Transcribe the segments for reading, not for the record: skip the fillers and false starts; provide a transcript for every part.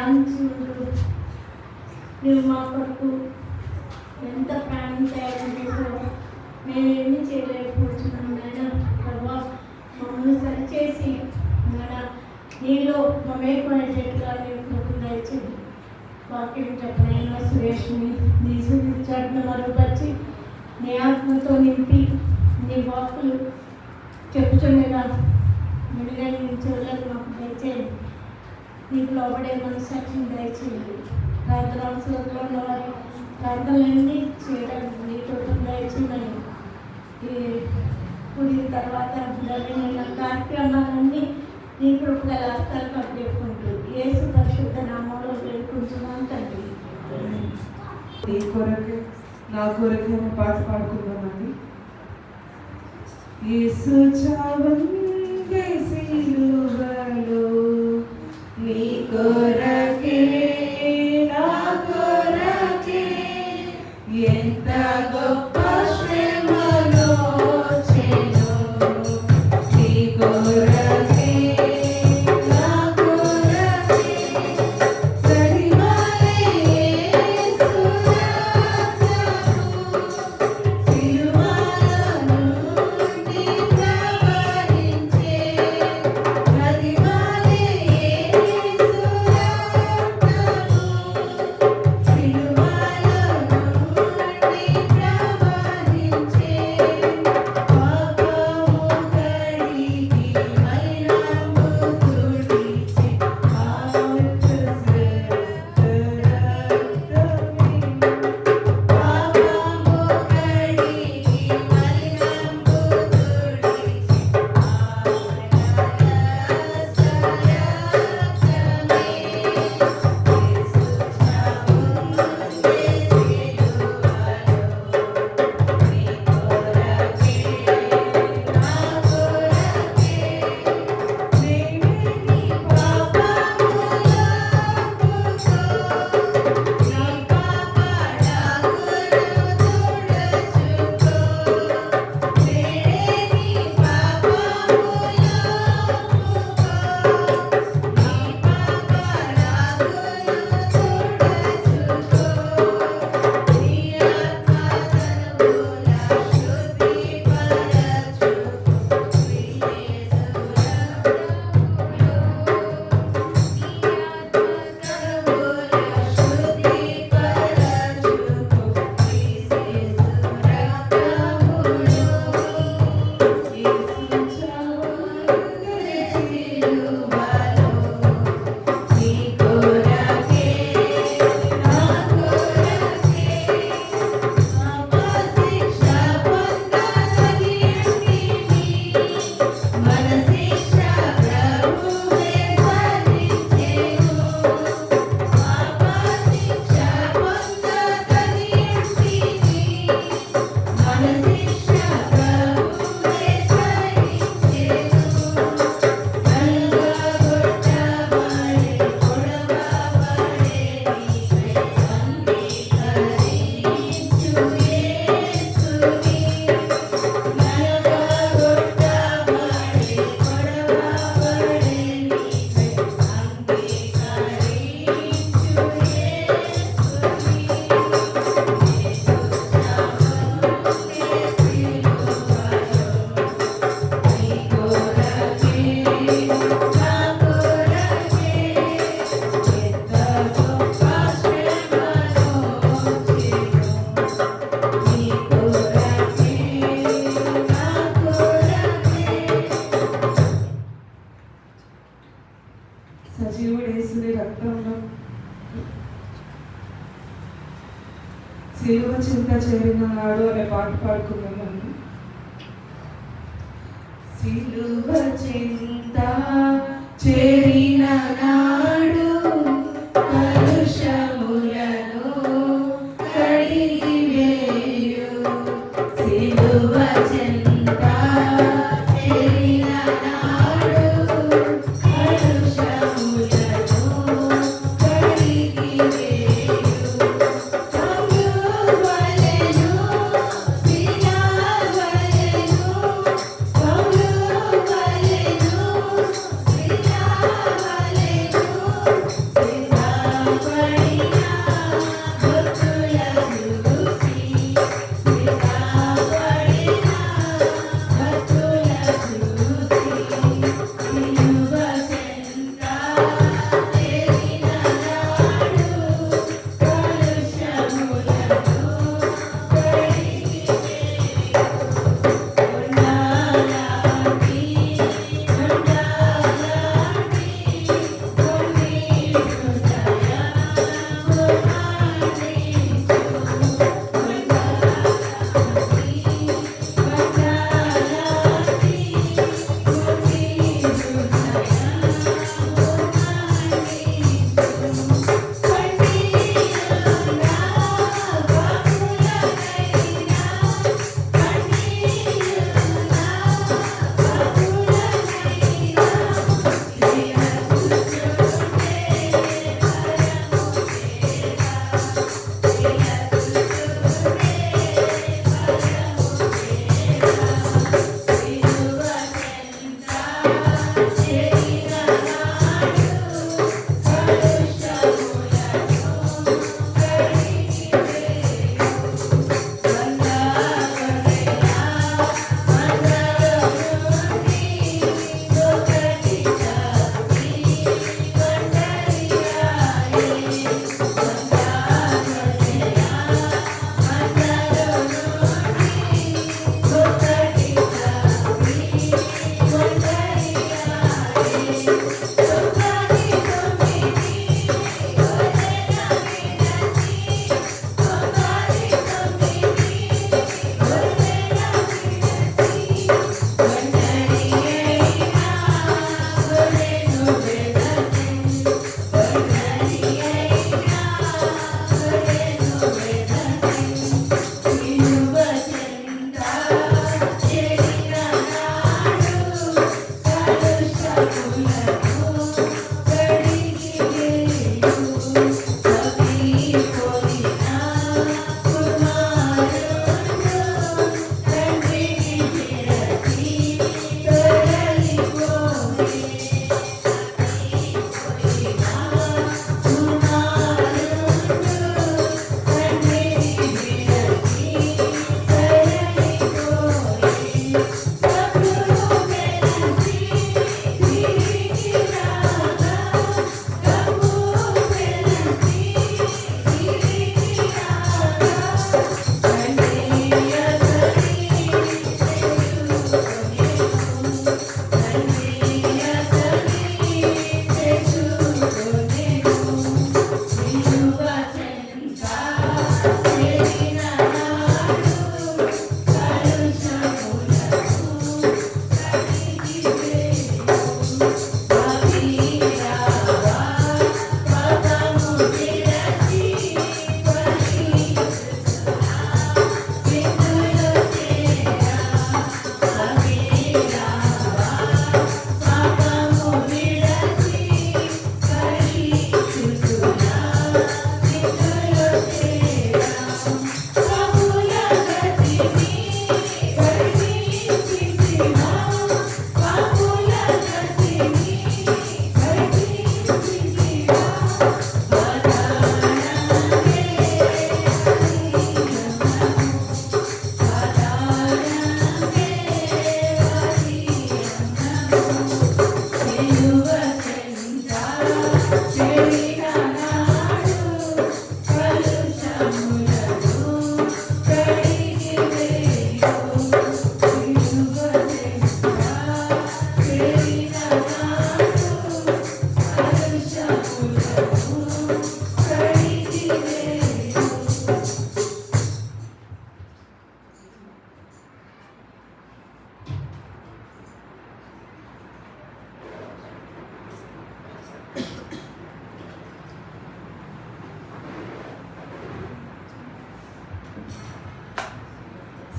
ధ్యానించుకుంటూ నువ్వు మా కొరకు ఎంత ప్రాణం తయారు చేసావు. మేమేమి చేయలేకపోతున్నాం నాయన. ప్రభా మమ్మల్ని సరిచేసి నాయన నీలో మమేకమైనట్టుగా నేను కృప దయచేయండి. వాక్యం చెప్పనైనా సురేష్ని నీ చూపించాడును మరుగుపరిచి నీ ఆత్మతో నింపి నీ వాక్కులు చెప్పుచుండగా మెరుగైన నీ చెవులకు మాకు దయచేయండి. నీకు లోబడే మనసాక్షిని దయచేయండి. ప్రార్థన అవసరంలో ఉన్నవారి ప్రార్థనలన్నీ చేయడానికి నీ కృపను దయచేయమని ఈ కుడి తర్వాత జరిగిన కార్యక్రమాలన్నీ నీ కృపగల హస్తాలు కట్టుకుంటూ యేసు పరిశుద్ధ నామంలో వేడుకుంటున్నాను తండ్రి. నీ కొరకే నా కొరకే పాట పాడుకుందామండి. యేసు చావంగే సిలువలో నీ కొరకే నా కొరకే ఎంత గొప్ప శ్రమలో చెను నీ కొరకే నా కొరకే సరిమలే సిలువ చింత చేరిన నాడు అనే పాట పాడుకున్నాను. సిలువ చింత చేరిన నాడు కలుషములను కడిగి వేయు సిలువ చింత చేరిన నాడు కలుషములను కడిగి వేయు Hallelujah.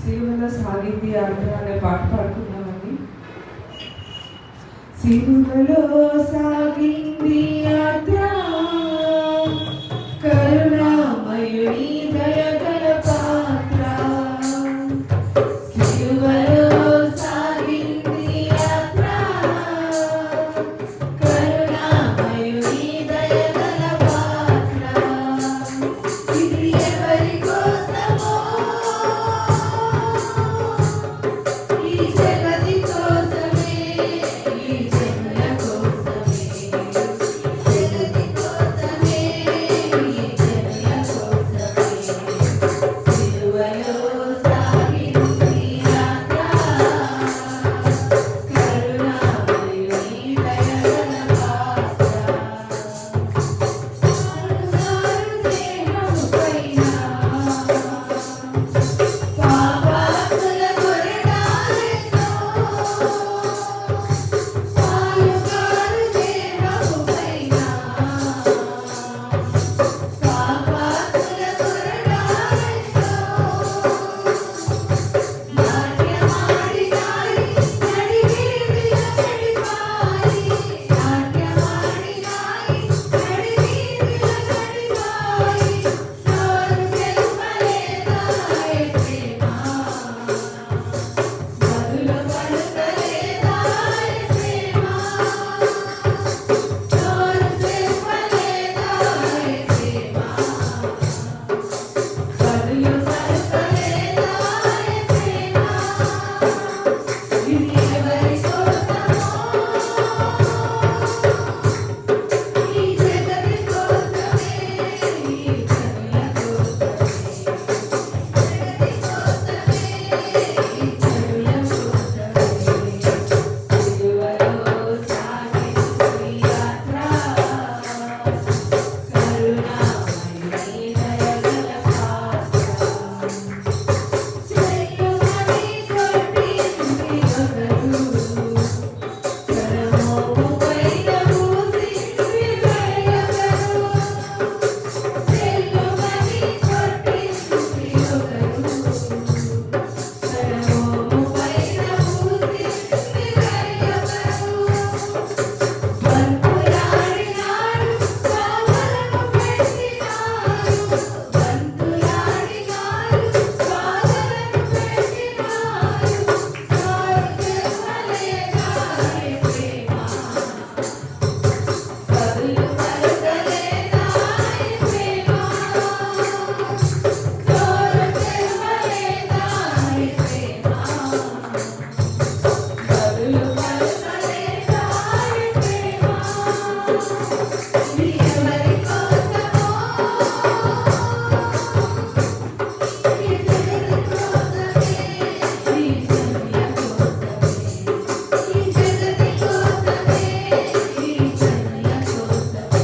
సిలువలో సాగింది యాత్ర అనే పాట పాడుకున్నామండి. సిలువలో సాగింది యాత్ర, కరుణామయుని దయగల పాత్ర. సిలువలో సాగింది యాత్ర, కరుణామయుని దయగల పాత్ర. ఇది ఎవరి కోసమో, ఈ జగతి కోసమే, ఈ జనుల కోసమే, జగతి కోసమే, ఈ జనుల కోసమే. సిలువలో సాగింది యాత్ర, కరుణామయుని దయగల పాత్ర. మారుమారు దేహముపైన పాపాత్ముల కొరడాలెన్నో, మారుమారు దేహముపైన పాపాత్ముల కొరడాలెన్నో. నాట్యమాడినాయి నడివీధిల నడిపాయి, నాట్యమాడినాయి నడివీధిల నడిపాయి. నోరు తెరువలేదాయె ప్రేమ, బదులు పలుకలేదాయె ప్రేమ. నోరు తెరువలేదాయె ప్రేమ, బదులు పలుకలేదాయె ప్రేమ. ఇది ఎవరి కోసమో, ఈ జగతి కోసమే, ఈ జనుల కోసమే, జగతి కోసమే, ఈ జనుల కోసమే. సిలువలో సాగింది యాత్ర, కరుణామయుని దయగల పాత్ర. చెయ్యుమని కొట్టింది ఒకరు, కరమోముపైన మూసింది వేరొకరు. చెయ్యుమని కొట్టింది ఒకరు, కరమోముపైన మూసింది వేరొకరు. బంతులాడినారు, బాధలను పెట్టినారు, బంతులాడినారు, బాధలను పెట్టినారు. నోరు తెరవలేదాయె ప్రేమ, బదులు పలుకలేదాయె ప్రేమ. నోరు తెరవలేదాయె ప్రేమ, బదులు పలుకలేదాయె ప్రేమ. ఇది ఎవరి కోసమో, ఈ జగతి కోసమే, ఈ జనుల కోసమే, ఈ జగతి కోసమే, ఈ జనుల కోసమే.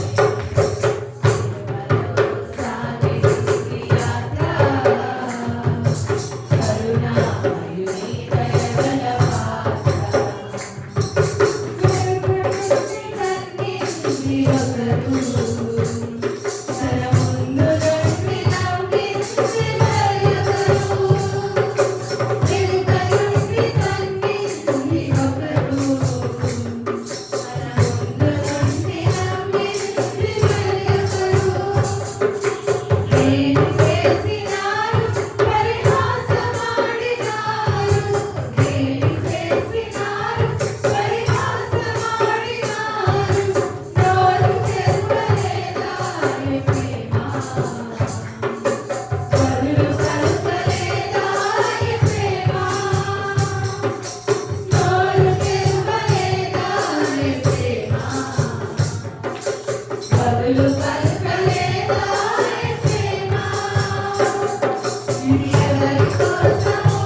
సిలువలో సాగింది యాత్ర, కరుణామయుని దయగల పాత్ర. కరుణించి ఒకరు, తన ముందు నుండి నవ్వించి మరొకరు. వెనుక నుండి తన్నించి ఒకరు, తన ముందు నుండి నవ్వించి మరొకరు. ఏమి చేసినారు, పరిహాసమాడినారు, ఏమి చేసినారు, పరిహాసమాడినారు. నోరు తెరవలేదాయె ప్రేమ, బదులు పలుకలేదాయె ప్రేమ. నోరు తెరవలేదాయె ప్రేమ, బదులు పలుకలేదాయె ప్రేమ. ఇది ఎవరి కోసమో,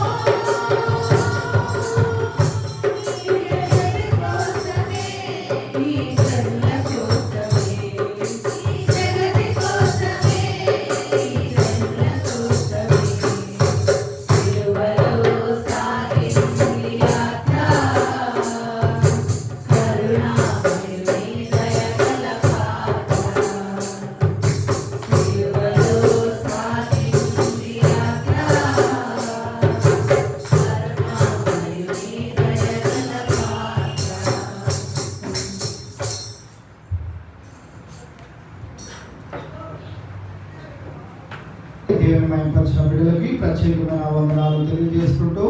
మయంపరిచిన బిడ్డలకి ప్రత్యేకమైన వందనాలు తెలియజేసుకుంటూ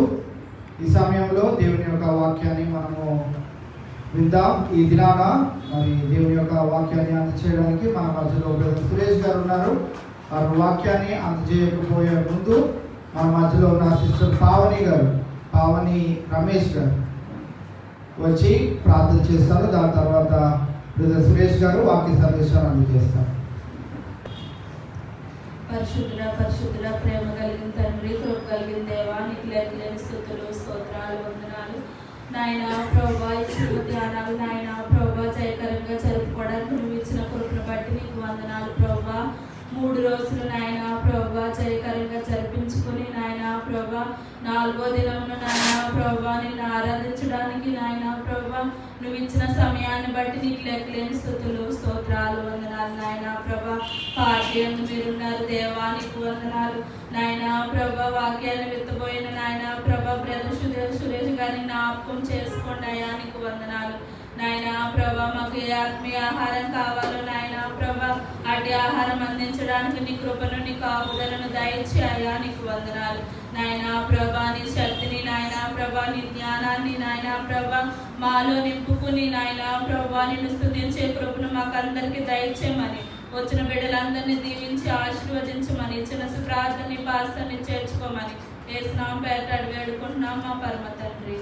ఈ సమయంలో దేవుని యొక్క వాక్యాన్ని మనము విందాం. ఈ దినాన మరి దేవుని యొక్క వాక్యాన్ని అందజేయడానికి మన మధ్యలో బ్రదర్ సురేష్ గారు ఉన్నారు. ఆ వాక్యాన్ని అందజేయకపోయే ముందు మన మధ్యలో ఉన్న సిస్టర్ పావని రమేష్ గారు వచ్చి ప్రార్థన చేస్తారు. దాని తర్వాత బ్రదర్ సురేష్ గారు వాక్య సందేశాన్ని అందజేస్తారు. పరిశుద్ధుల ప్రేమ కలిగిన తండ్రి, కృప కలిగిన దేవా, నీకు లేని స్తుతులు స్తోత్రాలు వందనాలు నాయన ప్రభా. ఈ ధ్యానాలు నాయన ప్రభా జయకరంగా జరుపుకోవడానికి నువ్వు ఇచ్చిన కృపను బట్టి నీకు వందనాలు ప్రభా. 3 రోజులు నాయన ప్రభా జయకరంగా జరిపించుకుని నాయన ప్రభా 4వ దినమున నాయన ప్రభా నిన్ను ఆరాధించడానికి నాయన ప్రభా నువ్వు ఇచ్చిన సమయాన్ని బట్టి నీకు లేని స్తుతులు స్తోత్రాలు వందనాలు నాయన ప్రభా. పాఠ్యం మీరున్నారు దేవా, నీకు వందనాలు నాయన ప్రభా. వాక్యాన్ని విత్తబోయిన నాయన ప్రభా బ్రదర్ సురేష్ గారిని జ్ఞాపకం చేసుకోండి అయ్యా, నీకు వందనాలు నాయన ప్రభా. మాకు ఏ ఆత్మీయ ఆహారం కావాలో నాయన ప్రభా అటు ఆహారం అందించడానికి నీ కృపను నీ కాపుదలను దయచి అయ్యా, నీకు వందనాలు నాయన ప్రభా. నీ శక్తిని నాయన ప్రభా, నీ జ్ఞానాన్ని నాయన ప్రభా మాలో నింపుకుని నాయన ప్రభా నిన్ను స్తుతించే కృపను మాకందరికీ దయచేయమని, వచ్చిన బిడ్డలందరినీ దీవించి ఆశీర్వదించమని, చిన్న ప్రార్థనని పాస్తాన్ని చేర్చుకోమని యేసునామం పేరట వేడుకుంటున్నాం మా పరమ తండ్రి.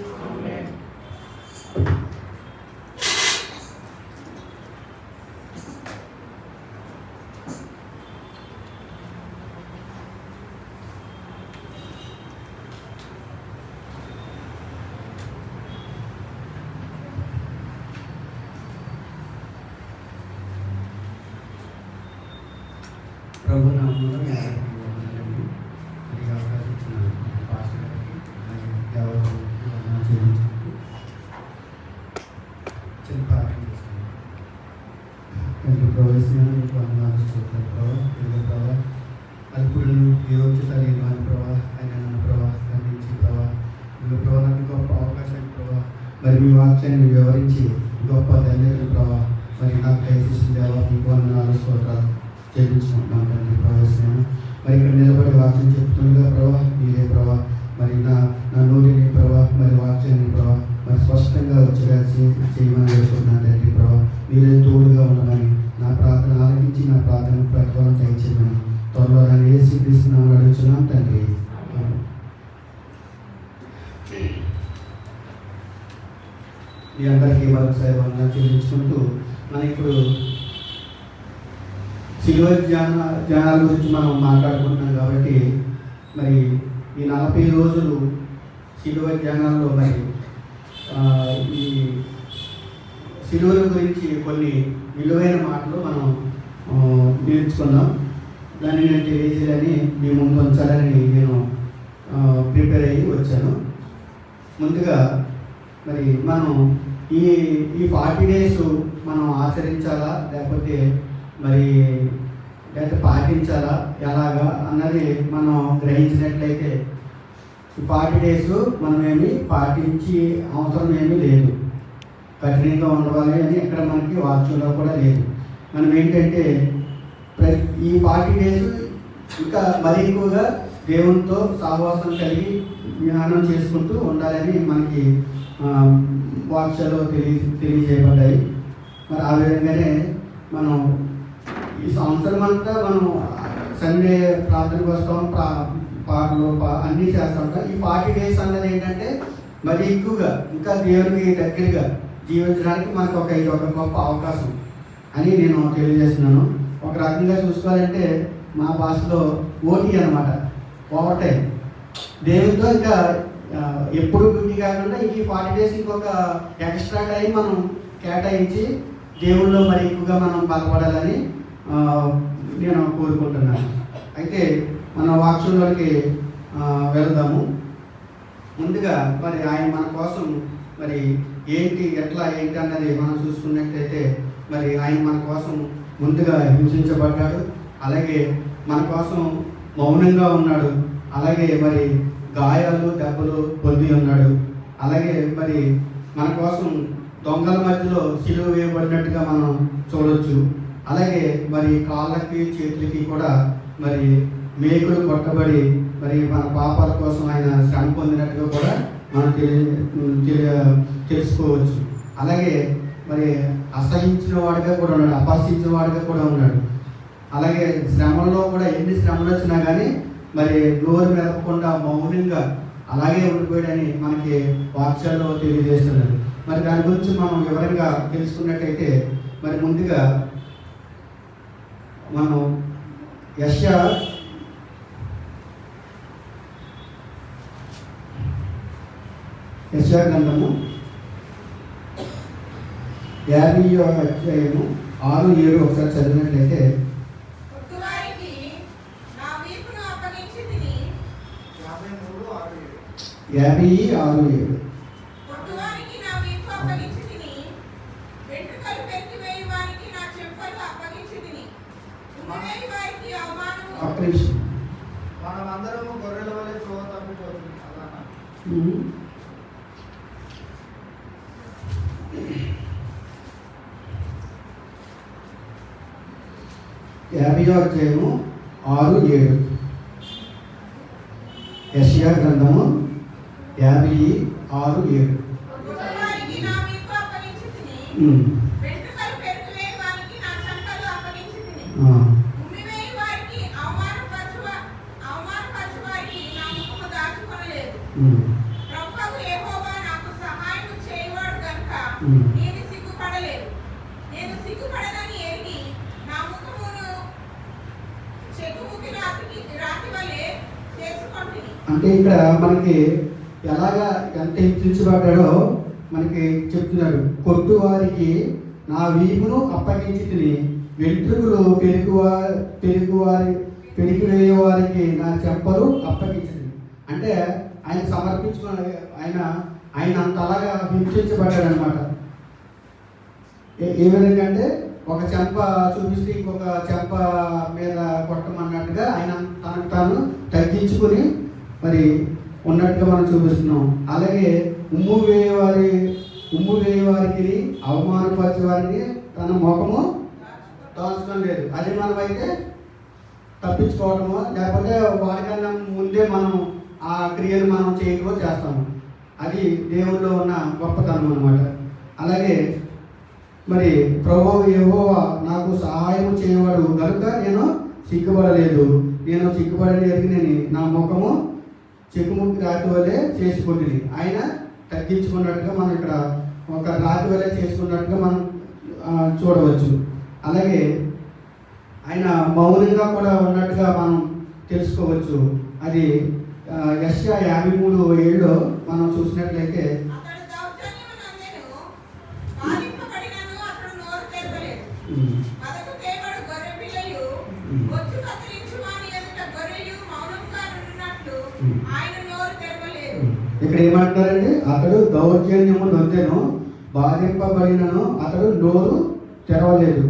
ప్రభు నామములో ఈ అవకాశం ఇచ్చిన పాస్టర్ గారికి మరియు దేవతలకు వందనాలు చెల్లించుకుంటూ చిన్న ప్రార్థన చేసుకున్నాం. తండ్రి ప్రవేశించిన మీకు వందనాలు స్తోత్రాలు ప్రభా. ప్రభా అల్పులను యోగ్యతలు ఇవ్వాలి ప్రభా. ఆయన నన్ను ప్రభా ఖండించి ప్రభా మీకు ప్రభా నాకు గొప్ప అవకాశం ప్రభా. మరి మీ వాక్యాన్ని వివరించి గొప్ప ధన్యతలు ప్రభా మరి నాకు దయచేసిన దేవా మీకు వందనాలు స్తోత్రాలు చేయించుకుంటున్నాం తండ్రి. ప్రవేశం మరి ఇక్కడ నిలబడి వాక్యం చెప్తుండగా ప్రభా మీరే ప్రభా మరి నా నోటిని ప్రభా మరి వాక్యాన్ని ప్రభా మరి స్పష్టంగా వచ్చేలా చేయమని వేడుకుంటున్నాను తండ్రి. ప్రభా మీరే తోడుగా ఉండమని, నా ప్రార్థన ఆలకించి నా ప్రార్థన ప్రతిఫలం దయచేయమని త్వరలో నన్ను ఏసీ తీసుకున్నామని అడుగుతున్నాం తండ్రి. మీ అందరికీ మరొకసారి వందనాలు చెల్లించుకుంటూ మనం ఇప్పుడు శిలువ ధ్యానాల గురించి మనం మాట్లాడుకుంటున్నాం కాబట్టి మరి ఈ 40 రోజులు శిలువ ధ్యానాల్లో మరి ఈ శిలువల గురించి కొన్ని విలువైన మాటలు మనం నేర్చుకున్నాం. దాన్ని నేను తెలియజేయాలని మీ ముందు ఉంచాలని నేను ప్రిపేర్ అయ్యి వచ్చాను. ముందుగా మరి మనం ఈ 40 days మనం ఆచరించాలా లేకపోతే మరి పాటించాలా ఎలాగా అన్నది మనం గ్రహించినట్లయితే 40 days మనం ఏమి పాటించి అవసరం ఏమీ లేదు. కఠినంగా ఉండవాలి అని ఇక్కడ మనకి వాక్యంలో కూడా లేదు. మనం ఏంటంటే ఈ 40 days ఇంకా మరీ ఎక్కువగా దేవునితో సహవాసం కలిగి జ్ఞానం చేసుకుంటూ ఉండాలని మనకి వాక్యాలు తెలియజేయబడ్డాయి. మరి ఆ విధంగానే మనం ఈ సంవత్సరం అంతా మనం సండే ప్రార్థనకు వస్తాం, పాటలు అన్నీ చేస్తాం. ఈ 40 days అన్నది ఏంటంటే మరి ఎక్కువగా ఇంకా దేవునికి దగ్గరగా జీవించడానికి మనకు ఇది ఒక గొప్ప అవకాశం అని నేను తెలియజేస్తున్నాను. ఒక రకంగా చూసుకోవాలంటే మా భాషలో ఓటీ అనమాట, ఓవర్ టైం. దేవునితో ఇంకా ఎప్పుడు గుడ్డి కాకుండా ఈ 40 days ఇంకొక ఎక్స్ట్రా టైం మనం కేటాయించి దేవుళ్ళు మరి ఎక్కువగా మనం బలపడాలని నేను కోరుకుంటున్నాను. అయితే మన వాక్యంలోకి వెళ్దాము. ముందుగా మరి ఆయన మన కోసం మరి ఏంటి అన్నది మనం చూసుకున్నట్లయితే మరి ఆయన మన కోసం ముందుగా హింసించబడ్డాడు, అలాగే మన కోసం మౌనంగా ఉన్నాడు, అలాగే మరి గాయాలు దెబ్బలు పొంది ఉన్నాడు, అలాగే మరి మన కోసం దొంగల మధ్యలో సిలువ వేయబడినట్టుగా మనం చూడవచ్చు. అలాగే మరి కాళ్ళకి చేతులకి కూడా మరి మేకులు కొట్టబడి మరి మన పాపాల కోసం ఆయన శ్రమ పొందినట్టుగా కూడా మనం తెలుసుకోవచ్చు. అలాగే మరి అసహించిన వాడిగా కూడా ఉన్నాడు, అపహసించిన వాడిగా కూడా ఉన్నాడు. అలాగే శ్రమల్లో కూడా ఎన్ని శ్రమలు వచ్చినా కానీ మరి నోరు మెదపకుండా మౌనంగా అలాగే ఉండిపోయాడని మనకి వాక్యాల్లో తెలియజేస్తున్నారు. మరి దాని గురించి మనం వివరంగా తెలుసుకున్నట్టయితే మరి ముందుగా మనం యెషయా గ్రంథము 50వ అధ్యాయము 6-7 ఒకసారి చదివినట్లయితే, 50:6-7 ఒక్క నిమిషం. మనమందరము గొర్రెల వలె త్రోవ తప్పిపోతుంది అలానా? 50వ అధ్యాయము 6-7 యెషయా గ్రంథము 50:6-7. అంటే ఇక్కడ మనకి ఎలాగా ఎంత హింసించబడ్డాడో మనకి చెప్తున్నాడు. కొట్టు వారికి నా వీపును అప్పగించి తిని, వెంట్రుకలు పెరిగివేయ వారికి నా చెంపలు అప్పగించింది. అంటే ఆయన సమర్పించుకున్న ఆయన అంతలాగా హింసించబడ్డాడు అనమాట. ఏ విధంగా అంటే ఒక చెంప చూపిస్తే ఇంకొక చెంప మీద కొట్టమన్నట్టుగా ఆయన తనకు తాను తగ్గించుకుని మరి ఉన్నట్టుగా మనం చూపిస్తున్నాం. అలాగే ఉమ్ము వేయ వారికి అవమానపరిచే వారికి తన ముఖము దాచుకోవడం లేదు. అదే మనమైతే తప్పించుకోవడమో లేకపోతే వారికన్నా ముందే మనం ఆ క్రియలు మనం చేయడమో చేస్తాము. అది దేవుల్లో ఉన్న గొప్పతనం అన్నమాట. అలాగే మరి ప్రభువు యెహోవా నాకు సహాయం చేయవాడు కనుక నేను సిగ్గుపడలేదు. నేను సిగ్గుపడని ఎరిగినని నా ముఖము చెక్కుముక్కి రాతి వల్లే చేసుకుంటుంది. ఆయన తగ్గించుకున్నట్టుగా మనం ఇక్కడ ఒక రాతి వల్లే చేసుకున్నట్టుగా మనం చూడవచ్చు. అలాగే ఆయన మౌనంగా కూడా ఉన్నట్టుగా మనం తెలుసుకోవచ్చు. అది యెషయా 53:7 మనం చూసినట్లయితే, ఇక్కడ ఏమంటారంటే, అతడు దౌర్జన్యము నొందెను, బాధింపబడినను అతడు నోరు తెరవలేదు.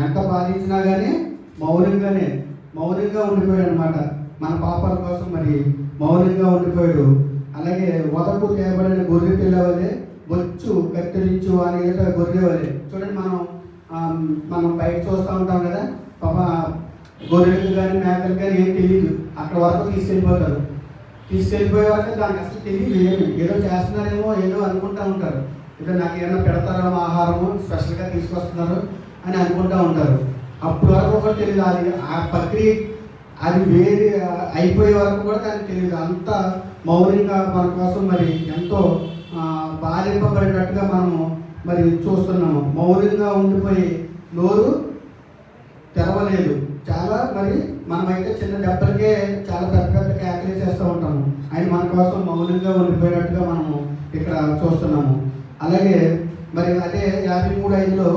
ఎంత బాధించినా కానీ మౌనంగా ఉండిపోయాడు అనమాట. మన పాపాల కోసం మరి మౌనంగా ఉండిపోయాడు. అలాగే వదకు తేబడిన గొర్రె పిల్ల వలె, బొచ్చు కత్తిరించు అని గొర్రె వలె. చూడండి, మనం బయట చూస్తూ ఉంటాం కదా, పాప గొర్రెలకు కానీ మేకలకు కానీ ఏం తెలియదు. అక్కడ వరకు తీసుకెళ్ళిపోతారు. తీసుకెళ్ళిపోయే వరకు దానికి అసలు తెలియదు. ఏదో చేస్తున్నారేమో ఏదో అనుకుంటూ ఉంటారు. ఏదో నాకు ఏమైనా పెడతారేమో ఆహారము స్పెషల్గా తీసుకొస్తున్నారు అని అనుకుంటూ ఉంటారు. అప్పుడు వరకు కూడా తెలియదు. ఆ ప్రక్రియ అది వేరే అయిపోయే వరకు కూడా దానికి తెలియదు. అంత మౌనంగా మన కోసం మరి ఎంతో బాధింపబడినట్టుగా మనము మరి చూస్తున్నాము. మౌనంగా ఉండిపోయి నోరు తెరవలేదు. చాలా మరి మనమైతే చిన్న దెబ్బలకే చాలా పెద్ద కేకలు చేస్తూ ఉంటాము. ఆయన మన కోసం మౌనంగా ఉండిపోయినట్టుగా మనము ఇక్కడ చూస్తున్నాము. అలాగే మరి అదే 53:5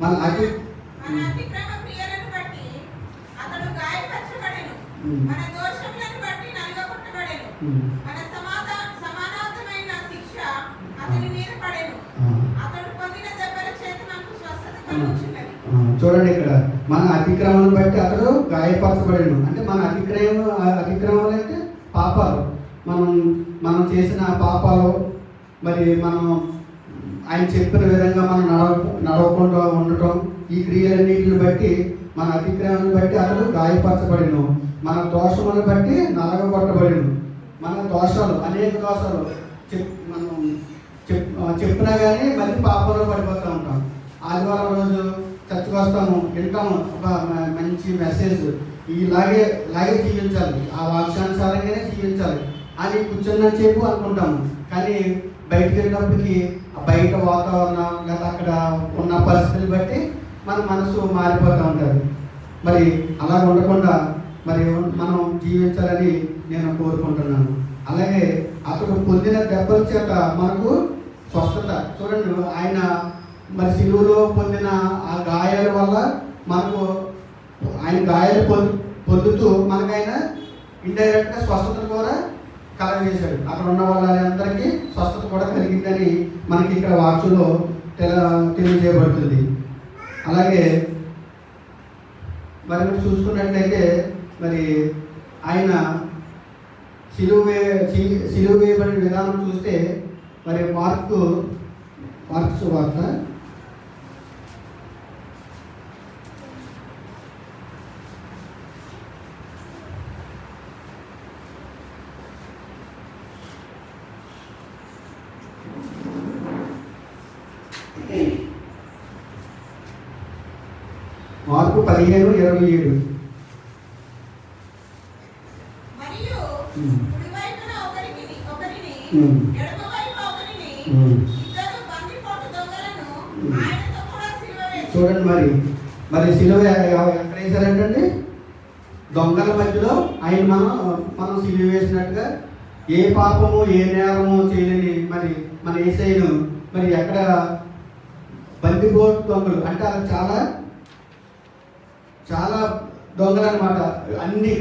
మన చూడండి, ఇక్కడ మన అతిక్రమం బట్టి అతడు గాయపరచబడేను. అంటే మన అతిక్రమం అంటే పాపాలు, మనం చేసిన పాపాలు మరి మనం ఆయన చెప్పిన విధంగా మనం నడవకుండా ఉండటం, ఈ క్రియలన్నిటిని బట్టి మన అతిక్రమాన్ని బట్టి అతడు గాయపరచబడేను. మన దోషములను బట్టి నలగొట్టబడిను. మన దోషాలు అనేక దోషాలు మనం చెప్పినా కానీ మళ్ళీ పాపంలో పడిపోతూ ఉంటాం. ఆదివారం రోజు చర్చకు వస్తాము, వింటాము ఒక మంచి మెసేజ్, ఇలాగే జీవించాలి, ఆ వాక్యానుసారంగానే జీవించాలి అని కూర్చున్న చెప్పు అనుకుంటాము. కానీ బయటకు వెళ్ళినప్పటికీ ఆ బయట వాతావరణం లేదా అక్కడ ఉన్న పరిస్థితులు బట్టి మన మనసు మారిపోతూ ఉంటుంది. మరి అలా ఉండకుండా మరి మనం జీవించాలని నేను కోరుకుంటున్నాను. అలాగే అతడు పొందిన దెబ్బల చేత మనకు స్వస్థత. చూడండి, ఆయన మరి సిలువలో పొందిన ఆ గాయాల వల్ల మనకు ఆయన గాయాలు పొందుతూ మనకైనా ఇండైరెక్ట్గా స్వస్థత కూడా కలగజేశాడు. అక్కడ ఉన్న వాళ్ళందరికీ స్వస్థత కూడా కలిగిందని మనకి ఇక్కడ వాక్యంలో తెలియజేయబడుతుంది. అలాగే మరి చూసుకున్నట్లయితే మరి ఆయన సిలువ వేయబడిన విధానం చూస్తే మరి మార్కు సువార్త 15:27. మరియు కుడివైపున ఒకరిని ఎడమవైపు ఒకరిని ఇద్దరు బందిపోటు దొంగలను ఆయనతో కూడా సిలువ వేశారు. చూడండి, మరి సిలువ ఎక్కడ వేశారంటండి? దొంగల మధ్యలో ఆయన మనం సిలువ వేసినట్టుగా ఏ పాపము ఏ నేరము చేయలేని మరి మన యేసయ్యను మరి ఎక్కడ బందిపోటు దొంగలు అంటే అలా చాలా చాలా దొంగలు అనమాట. అన్ని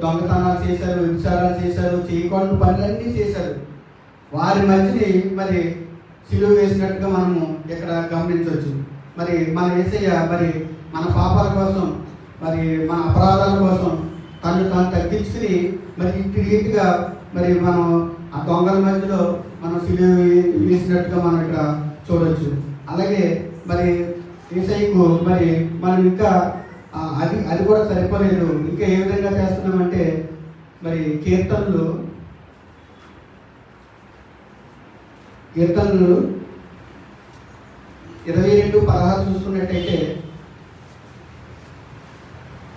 దొంగతనాలు చేశారు, వ్యభిచారాలు చేశారు, చేయకూడని పనులన్నీ చేశారు. వారి మధ్యని మరి సిలువ వేసినట్టుగా మనము ఇక్కడ గమనించవచ్చు. మరి మన యేసయ్య మరి మన పాపాల కోసం మరి మన అపరాధాల కోసం తాను తగ్గించుకుని మరి ఇంటి రీతిగా మరి మనం ఆ దొంగల మధ్యలో మనం సిలువ వేసినట్టుగా మనం ఇక్కడ చూడవచ్చు. అలాగే మరి యేసయ్యకు మరి మనం ఇంకా అది కూడా సరిపోలేదు. ఇంకా ఏ విధంగా చేస్తున్నామంటే మరి కీర్తనలు 22:16 చూసుకున్నట్టయితే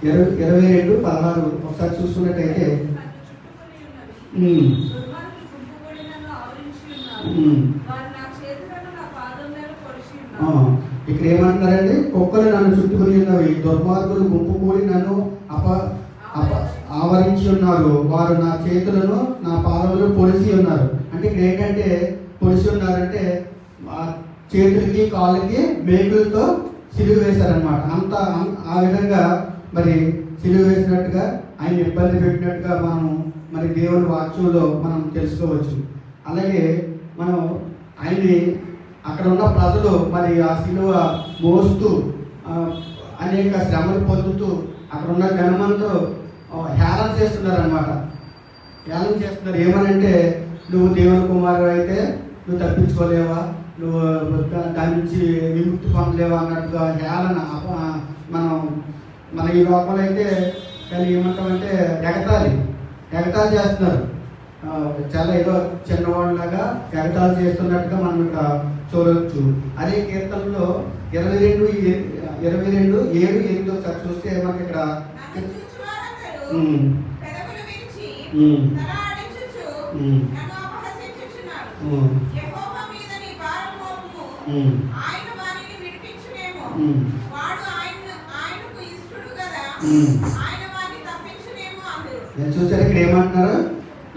22:16 ఒకసారి చూసుకున్నట్టయితే ఇక్కడ ఏమంటున్నారండి? కుక్కలు నన్ను చుట్టుకుని ఉన్నవి, దుర్మార్గులు గుంపు కూడి నన్ను ఆవరించి ఉన్నారు, వారు నా చేతులను నా పాదములను పొడిచి ఉన్నారు. అంటే ఇక్కడ ఏంటంటే పొడిచి ఉన్నారంటే చేతులకి కాళ్ళకి మేకులతో సిలువ వేశారనమాట. ఆ విధంగా మరి సిలువ వేసినట్టుగా ఆయన ఇబ్బంది పెట్టినట్టుగా మనం మరి దేవుని వాక్యంలో మనం తెలుసుకోవచ్చు. అలాగే మనం ఆయన్ని అక్కడ ఉన్న ప్రజలు మరి ఆ సిలువ మోస్తూ అనేక శ్రమలు పొందుతూ అక్కడ ఉన్న జనమంతో హేళన చేస్తున్నారనమాట. హేళన చేస్తున్నారు. ఏమనంటే, నువ్వు దేవుని కుమారుడు అయితే నువ్వు తప్పించుకోలేవా, నువ్వు దాని నుంచి విముక్తి పొందలేవా అన్నట్టుగా హేళన. మన ఈ లోపల అయితే కానీ ఏమంటామంటే ఎగతాళి చేస్తున్నారు. చాలా ఏదో చిన్నవాళ్ళలాగా ఎగతాళి చేస్తున్నట్టుగా మనం ఇక్కడ చూడవచ్చు. అదే కీర్తనలో 22:7-8 ఒకసారి చూస్తే మనకి ఇక్కడ చూసారు. ఇక్కడ ఏమంటున్నారు?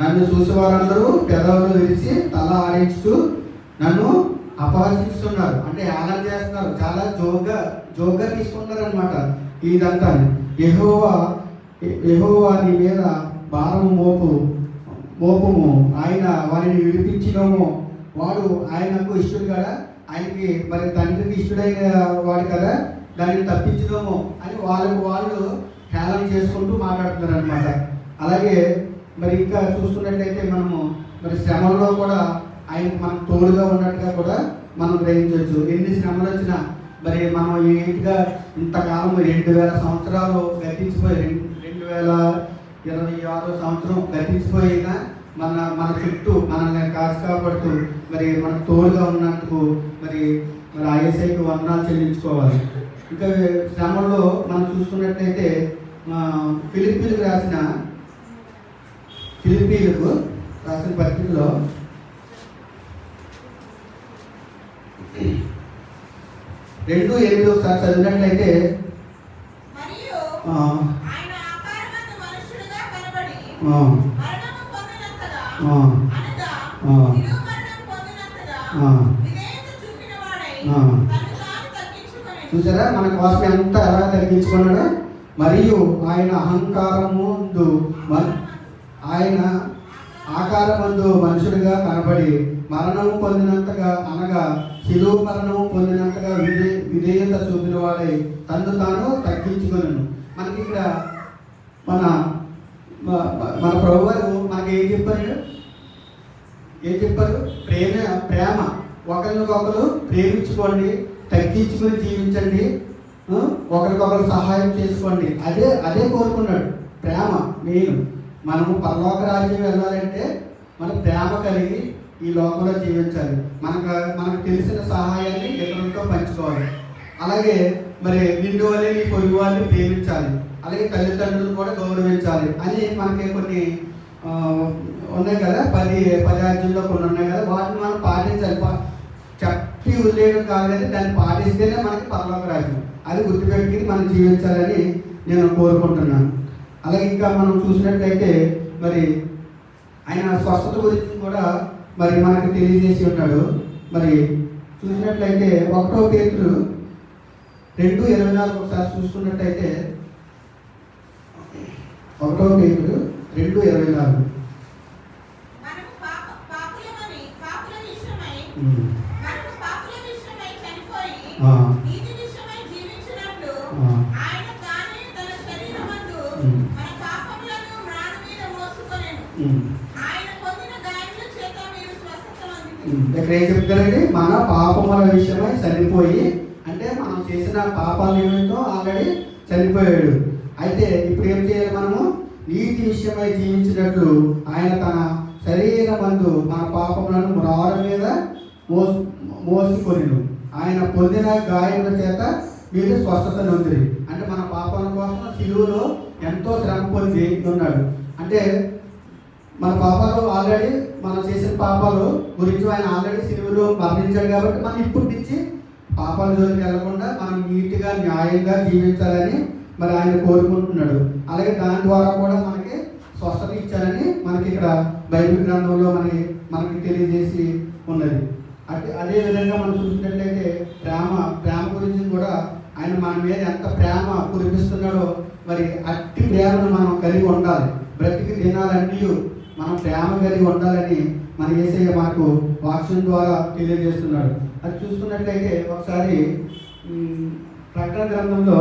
నన్ను చూసే వారందరూ పెదవులు విరిచి తల ఆడించుతూ నన్ను అపహసిస్తున్నారు, అంటే హేళన చేస్తున్నారు. చాలా జోగ్గా తీసుకున్నారు అనమాట ఇదంతా. యెహోవా నీ మీద భారము మోపము, ఆయన వారిని విడిపించినమో, వాడు ఆయనకు ఇష్టడు కదా, ఆయనకి మరి తండ్రికి ఇష్టడైన వాడు కదా, దాన్ని తప్పించడము అని వాళ్ళు హేళన చేసుకుంటూ మాట్లాడుతున్నారు అనమాట. అలాగే మరి ఇంకా చూసుకున్నట్లయితే మనము మరి శ్రమల్లో కూడా ఆయన మనకు తోడుగా ఉన్నట్టుగా కూడా మనం గ్రహించవచ్చు. ఎన్ని శ్రమలు వచ్చినా మరి మనం ఏంటిగా ఇంతకాలం 2000 సంవత్సరాలు గతించిపోయి 2026 సంవత్సరం గతించిపోయినా మన చుట్టూ మనల్ని కాచి కాపాడుతూ మరి మనకు తోడుగా ఉన్నందుకు మరి ఆ యేసయ్యకు వందనాలు చెల్లించుకోవాలి. ఇంకా శ్రమంలో మనం చూసుకున్నట్లయితే ఫిలిప్పీలకు రాసిన పత్రికలో 2:8 ఒకసారి చదివినట్లయితే మరియు ఆయన ఆకారమందు మనుష్యుడుగా కనబడి మరణము పొందినంతగా అనగా శిలువ మరణం పొందినంతగా విధేయత చూపిన వాడై తన్ను తాను తగ్గించుకొనెను. చూసారా మన కోసం ఎంత ఎలా తగ్గించుకున్నాడో. మరియు ఆయన ఆయన ఆకారమందు మనుషుడిగా కనబడి మరణము పొందినంతగా అనగా శిలువ మరణము పొందినంతగా విధేయత చూపిన వాడై తను తాను తగ్గించుకొనెను. మనకి ఇక్కడ మన ప్రభువారు మనకి ఏం చెప్పారు? ప్రేమ ఒకరినొకరు ప్రేమించుకోండి, తగ్గించుకొని జీవించండి, ఒకరికొకరు సహాయం చేసుకోండి. అదే కోరుకున్నాడు. ప్రేమ మెయిన్. మనము పరలోక రాజ్యం వెళ్ళాలంటే మన ప్రేమ కలిగి ఈ లోకంలో జీవించాలి. మనకు తెలిసిన సహాయాన్ని ఇతరులతో పంచుకోవాలి. అలాగే మరి నిండు వాళ్ళని నీ పొరుగు వాళ్ళని ప్రేమించాలి. అలాగే తల్లిదండ్రులను కూడా గౌరవించాలి అని మనకి కొన్ని ఉన్నాయి కదా, 10 ఆజ్ఞల్లో కొన్ని ఉన్నాయి కదా, వాటిని మనం పాటించాలి. చెప్పి వదిలేయడం కాదు, కానీ దాన్ని పాటిస్తేనే మనకి పరలోక రాజ్యం. అది గుర్తుపెట్టుకుని మనం జీవించాలని నేను కోరుకుంటున్నాను. అలాగే ఇంకా మనం చూసినట్లయితే మరి ఆయన స్వస్థత గురించి కూడా మరి మనకు తెలియజేసి ఉన్నాడు. మరి చూసినట్లయితే 1 పేతురు 2:24 ఒకసారి చూసుకున్నట్లయితే 1 పేతురు 2:24 మనము పాపుల విషయమై చనిపోయి నీతి విషయమై జీవించినట్లు ఆయన తానే తన శరీరమందు మన పాపములను మ్రాను మీద మోసుకొనెను. ఆయన పొందిన గాయముల చేత మీరు స్వస్థత పొందిరి. ఇక్కడ ఏం చెప్తారండి? మన పాపముల విషయమై చనిపోయి, అంటే మనం చేసిన పాపాల నిమిత్తం ఆల్రెడీ చనిపోయాడు. అయితే ఇప్పుడు ఏం చేయాలి? మనము నీతి విషయమై జీవించినట్లు ఆయన తన శరీరమందు మన పాపములను మ్రాను మీద మోసుకొనెను. ఆయన పొందిన గాయముల చేత మీరు స్వస్థత నొందిరి. అంటే మన పాపాల కోసం శిలువలో ఎంతో శ్రమ పొంది ఉన్నాడు. అంటే మన పాపాలు ఆల్రెడీ మనం చేసిన పాపాలు గురించి ఆయన ఆల్రెడీ శిలువలో మరణించాడు. కాబట్టి మనం ఇప్పటి నుంచి పాపాల జోలికి వెళ్లకుండా మనం నీట్గా న్యాయంగా జీవించాలని మరి ఆయన కోరుకుంటున్నాడు. అలాగే దాని ద్వారా కూడా మనకి స్వస్థత ఇచ్చారని మనకి ఇక్కడ బైబిల్ గ్రంథంలో మనకి తెలియజేసి ఉన్నది. అదే విధంగా మనం చూసినట్లయితే ప్రేమ గురించి కూడా ఆయన మన మీద ఎంత ప్రేమ కురిపిస్తున్నాడో మరి అట్టి ప్రేమను మనం కలిగి ఉండాలి. బ్రతికి దినాలన్నీ మనం ప్రేమ కలిగి ఉండాలని మన యేసయ్య మనకు వాక్యం ద్వారా తెలియజేస్తున్నాడు. అది చూసుకున్నట్లయితే ఒకసారి ప్రకటన గ్రంథంలో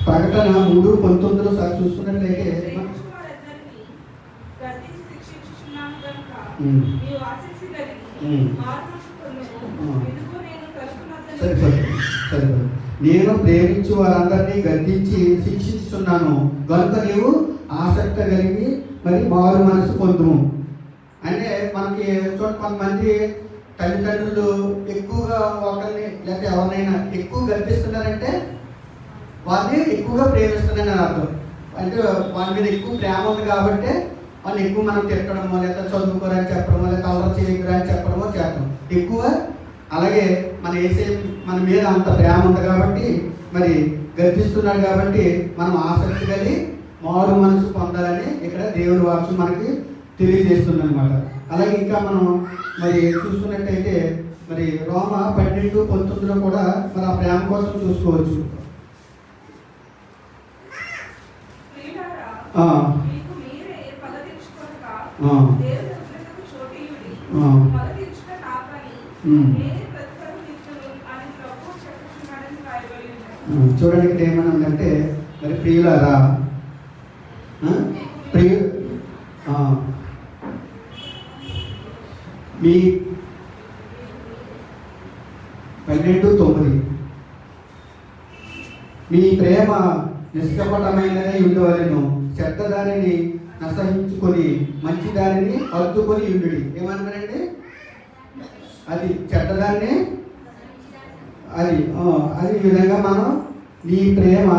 ప్రకటన 3:19 సార్ చూసుకున్నట్లయితే సరిపోతుంది. నేను ప్రేమించి వారందరినీ గద్దించి శిక్షిస్తున్నాను కనుక నీవు ఆసక్తి కలిగి మరి మారు మనసు పొందుము. అంటే మనకి కొంతమంది తల్లిదండ్రులు ఎక్కువగా ఒకరిని లేకపోతే ఎవరినైనా ఎక్కువ గద్దిస్తున్నారంటే వాళ్ళని ఎక్కువగా ప్రేమిస్తున్నారని అర్థం. అంటే వాళ్ళ మీద ఎక్కువ ప్రేమ ఉంది కాబట్టి వాళ్ళు ఎక్కువ మనం తిట్టడమో లేదా చదువుకోరని చెప్పడమో లేదా కలర్ చేయకురా అని చెప్పడమో చేస్తాం ఎక్కువ. అలాగే మన మీద అంత ప్రేమ ఉంది కాబట్టి మరి గర్జిస్తున్నాడు కాబట్టి మనం ఆసక్తి కలిగి మారు మనసు పొందాలని ఇక్కడ దేవుని వాక్యం మనకి తెలియజేస్తుంది అనమాట. అలాగే ఇంకా మనం మరి చూసుకున్నట్టయితే మరి రోమ 12:19 కూడా మరి ఆ ప్రేమ కోసం చూసుకోవచ్చు. చూడండి ఇక్కడ ఏమైనా ఉందంటే మరి ప్రియులారా 12:9. మీ ప్రేమ నిష్కపటమైనదై ఉండవలెను, చెడ్డదానిని నసహించుకొని మంచి దానిని హత్తుకొని ఉండుడి. ఏమన్నారండి? అది చెడ్డదాన్ని అది ఈ విధంగా మనం నీ ప్రేమ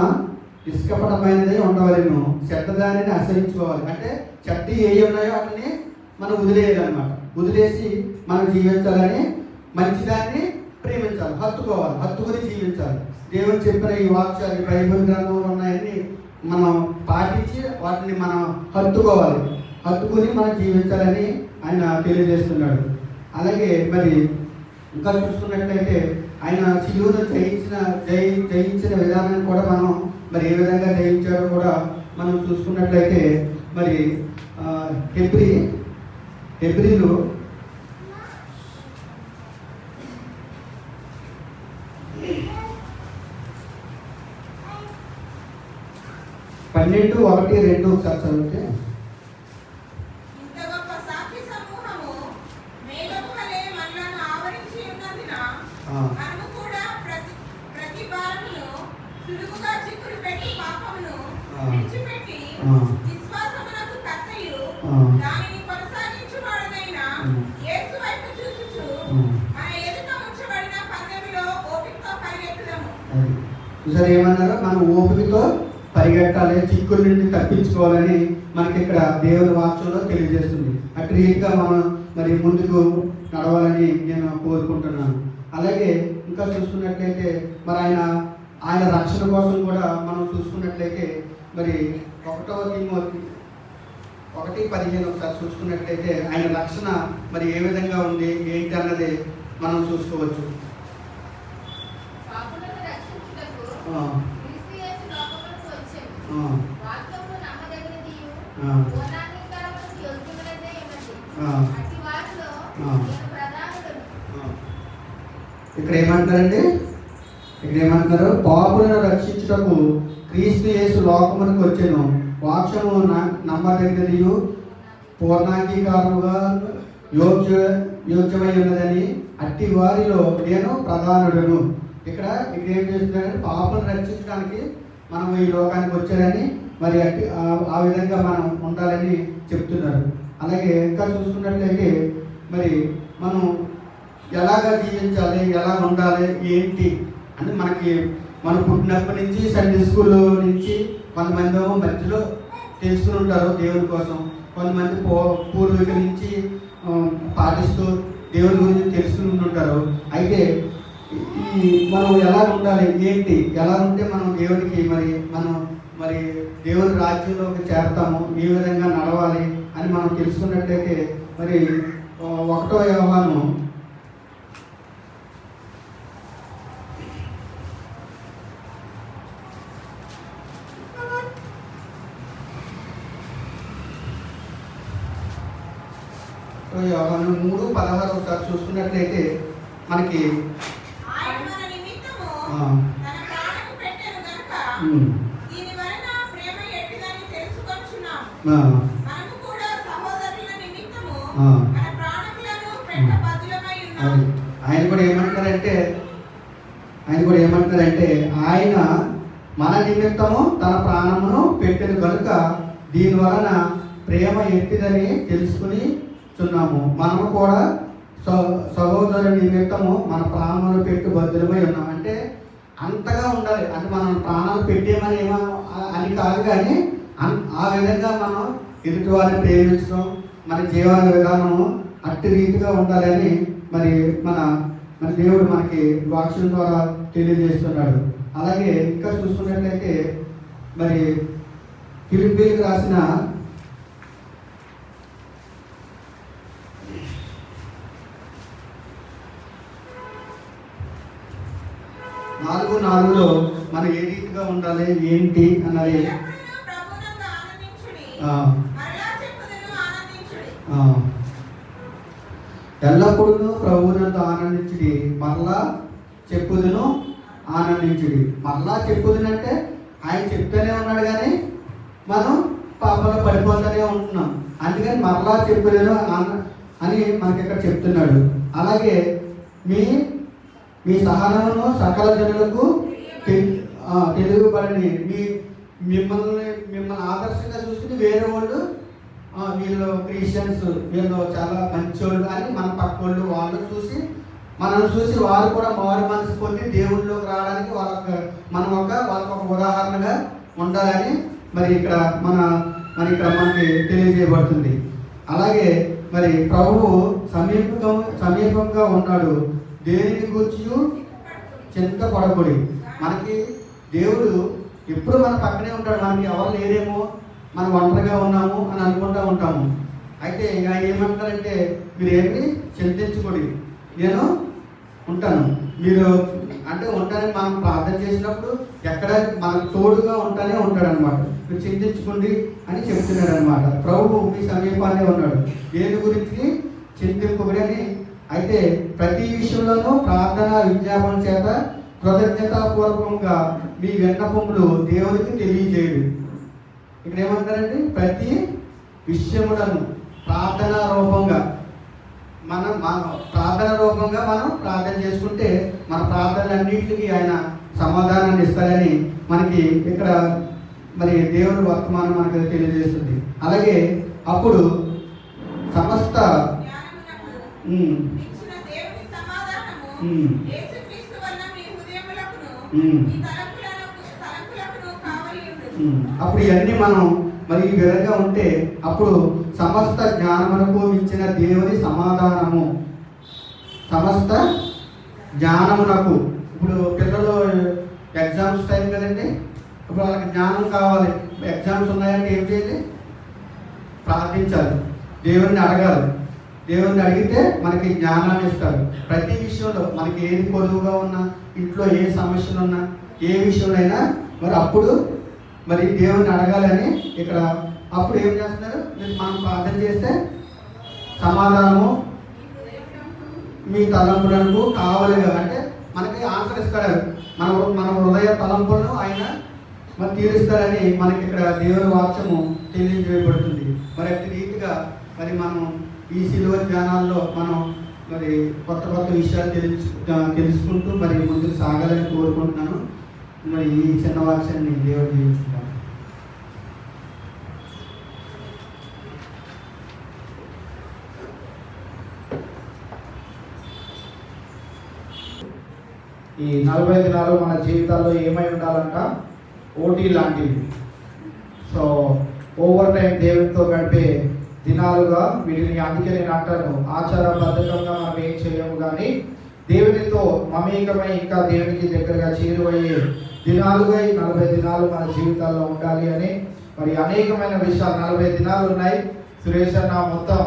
నిష్కపటమైనదై ఉండవలెను, చెడ్డదానిని అసహించుకోవాలి. అంటే చెడ్డ ఏ ఉన్నాయో వాటిని మనం వదిలేయాలన్నమాట. వదిలేసి మనం జీవించాలని మంచిదాన్ని ప్రేమించాలి, హత్తుకొని జీవించాలి. దేవుడు చెప్పిన ఈ వాక్యాలు బైబిల్ గ్రంథంలో ఉన్నాయని మనం పాటించి వాటిని మనం హత్తుకొని మనం జీవించాలని ఆయన తెలియజేస్తున్నాడు. అలాగే మరి ఇంకా చూసుకున్నట్లయితే ఆయన శిలువను జయించిన విధానాన్ని కూడా మనం మరి ఏ విధంగా జయించాడో కూడా మనం చూసుకున్నట్లయితే మరి హెబ్రీలు 12:1-2 ఒకసారి చదివితే. ఇంత గొప్ప సాక్షి సమూహము మేఘము వలె మనలను ఆవరించి ఉన్నందున మనము కూడా ప్రతి భారమును సులువుగా చిక్కులు పెట్టి పాపమును విడిచిపెట్టి విశ్వాసమునకు కర్తయు దానిని కొనసాగించువాడనైన యేసు వైపు చూచుచు మన ఎదుట ఉంచబడిన పందెములో ఓపికతో పరిగెత్తుదాము. చూసారు ఏమన్నారో? మనం ఓపికతో పరిగెట్టాలి, చిక్కుల నుండి తప్పించుకోవాలని మనకి ఇక్కడ దేవుని వాక్యంలో తెలియజేస్తుంది. అటు రీతిగా మనం మరి ముందుకు నడవాలని నేను కోరుకుంటున్నాను. అలాగే ఇంకా చూసుకున్నట్లయితే మరి ఆయన రక్షణ కోసం కూడా మనం చూసుకున్నట్లయితే మరి 1 తిమోతి 1:15 ఒకసారి చూసుకున్నట్లయితే ఆయన రక్షణ మరి ఏ విధంగా ఉంది ఏంటి అన్నది మనం చూసుకోవచ్చు. ఇక్కడ ఏమంటారు? పాపులను రక్షించుటకు క్రీస్తు యేసు లోకమునకు వచ్చెను, వాక్యము నమ్మదగినదియు పూర్ణాంగీకారముగా యోగ్యమై ఉన్నదని అట్టి వారిలో నేను ప్రధానుడను. ఇక్కడ ఏం చేస్తున్నారంటే పాపులను రక్షించడానికి మనం ఈ లోకానికి వచ్చారని మరి ఆ విధంగా మనం ఉండాలని చెప్తున్నారు. అలాగే ఇంకా చూసుకున్నట్లయితే మరి మనం ఎలాగ జీవించాలి, ఎలా ఉండాలి, ఏంటి అంటే మనం పుట్టినప్పటి నుంచి సండే స్కూల్లో నుంచి కొంతమంది మధ్యలో తెలుసుకుని ఉంటారు దేవుని కోసం, కొంతమంది పూర్వీకుల నుంచి పాటిస్తూ దేవుని గురించి తెలుసుకుని ఉంటారు. అయితే మనం ఎలా ఉండాలి, ఏంటి, ఎలా ఉంటే మనం దేవునికి మరి దేవుని రాజ్యంలోకి చేరతాము, ఏ విధంగా నడవాలి అని మనం తెలుసుకున్నట్లయితే మరి 1 యోహాను 3:16 ఒకసారి చూసుకున్నట్లయితే మనకి ఆయన మన నిమిత్తము తన ప్రాణము పెట్టెను గనుక దీని వలన ప్రేమ ఎట్టిదని తెలుసుకొనుచున్నాము. మనము కూడా సహోదరుల నిమిత్తము మన ప్రాణములను పెట్ట బదులమై ఉన్నాము. ఆయన కూడా ఏమంటారంటే ఆయన మన నిమిత్తము తన ప్రాణమును పెట్టెను కనుక దీని వలన ప్రేమ ఎట్టిదని తెలుసుకుని చున్నాము. మనము కూడా సహోదరు నిమిత్తము మన ప్రాణాలు పెట్టి బద్దులమై ఉన్నాం. అంటే అంతగా ఉండాలి, అంటే మనం ప్రాణాలు పెట్టేమని అని కాదు, కానీ ఆ విధంగా మనం ఎదుటి వారిని ప్రేమించడం, మన జీవన విధానము అట్టి రీతిగా ఉండాలని మరి మన దేవుడు మనకి వాక్యం ద్వారా తెలియజేస్తున్నాడు. అలాగే ఇంకా చూసుకున్నట్లయితే మరి ఫిలిప్పీలకు రాసిన 4:4 మనం ఏ రీతిగా ఉండాలి, ఏంటి అన్నది ఎల్లప్పుడూ ప్రభువునందు ఆనందించుడి, మరలా చెప్పుదును ఆనందించుడి. మరలా చెప్పుదునంటే ఆయన చెప్తూనే ఉన్నాడు, కానీ మనం పాపంలో పడిపోతూనే ఉంటున్నాం. అందుకని మరలా చెప్పుదును అని మనకి ఇక్కడ చెప్తున్నాడు. అలాగే మీ సహనమును సకల జనులకు తెలుగుబడని మిమ్మల్ని ఆదర్శంగా చూసుకుని వేరే వాళ్ళు వీళ్ళు క్రిస్టియన్స్, వీళ్ళు చాలా మంచోళ్ళు అని మన పక్కోళ్ళు వాళ్ళు చూసి మనల్ని చూసి వారు కూడా మారు మనసు పొంది దేవుళ్ళలోకి రావడానికి వాళ్ళకు ఒక ఉదాహరణగా ఉండాలని మరి ఇక్కడ మనకి తెలియజేయబడుతుంది. అలాగే మరి ప్రభువు సమీపంగా ఉన్నాడు, దేనిని గురించి చింతపడకూడదు. మనకి దేవుడు ఎప్పుడు మన పక్కనే ఉంటాడు. మనకి ఎవరు లేరేమో, మనం ఒంటరిగా ఉన్నాము అని అనుకుంటూ ఉంటాము. అయితే ఆయన ఏమంటారంటే, మీరు ఏమి చింతించకూడదు, నేను ఉంటాను. మీరు అంటే ఉంటానని మనం ప్రార్థన చేసినప్పుడు ఎక్కడ మనకు తోడుగా ఉంటానే ఉంటాడు అనమాట. మీరు చింతించుకోండి అని చెప్తున్నాడు అనమాట. ప్రభువు మీ సమీపాన్ని ఉన్నాడు, దేని గురించి చింతింపబడి అని. అయితే ప్రతి విషయంలోనూ ప్రార్థన విజ్ఞాపన చేత కృతజ్ఞతాపూర్వకంగా మీ విన్నపములు దేవునికి తెలియజేయడు. ఇక్కడ ఏమంటారంటే, ప్రతి విషయములను ప్రార్థన రూపంగా మనం ప్రార్థన చేసుకుంటే మన ప్రార్థనలన్నింటికి ఆయన సమాధానాన్ని ఇస్తాడని మనకి ఇక్కడ మరి దేవుని వర్తమానం మనకు తెలియజేస్తుంది. అలాగే అప్పుడు సమస్త అప్పుడు ఇవన్నీ మనం మరి ఈ విధంగా ఉంటే అప్పుడు సమస్త జ్ఞానమునకు మించిన దేవుని సమాధానము, సమస్త జ్ఞానమునకు. ఇప్పుడు పిల్లలు ఎగ్జామ్స్ టైం కదండి, ఇప్పుడు వాళ్ళకి జ్ఞానం కావాలి. ఎగ్జామ్స్ ఉన్నాయంటే ఏం చేయాలి? ప్రార్థించాలి, దేవుడిని అడగాలి. దేవుడిని అడిగితే మనకి జ్ఞానాన్ని ఇస్తారు. ప్రతి విషయంలో మనకి ఏది కొలువుగా ఉన్నా, ఇంట్లో ఏ సమస్యలు ఉన్నా, ఏ విషయంలో మరి అప్పుడు మరి దేవుడిని అడగాలని ఇక్కడ అప్పుడు ఏం చేస్తున్నారు? మనం ప్రార్థన చేస్తే సమాధానము మీ తలంపులకు కావాలి కదా, అంటే మనకి ఆన్సర్ ఇస్తాడు. మన హృదయ తలంపులను ఆయన మరి తీరుస్తాడని మనకి ఇక్కడ దేవుని వాక్యము తెలియజేయబడుతుంది. మరి అట్టి రీతిగా మరి మనం ఈ శిలువ ధ్యానాల్లో మనం మరి కొత్త విషయాలు తెలుసుకుంటూ మరి ముందుకు సాగాలని కోరుకుంటున్నాను. మరి ఈ చిన్న వాక్యాన్ని దేవుడు జీవిస్తాను. ఈ 40 దినాలు మన జీవితాల్లో ఏమై ఉండాలంట? ఓటీ లాంటివి. సో ఓవర్ టైం దేవునితో గడిపే దినాలుగా వీటిని, అందుకే నేను అంటాను, ఆచారబద్ధకంగా మనం ఏం చేయము, కానీ దేవునితో మమేకమై ఇంకా దేవునికి దగ్గరగా చేరువయ్యే దినాలుగా ఈ 40 దినాలు మన జీవితాల్లో ఉండాలి అని. మరి అనేకమైన విషయాలు 40 దినాలు ఉన్నాయి. సురేష్ అన్న మొత్తం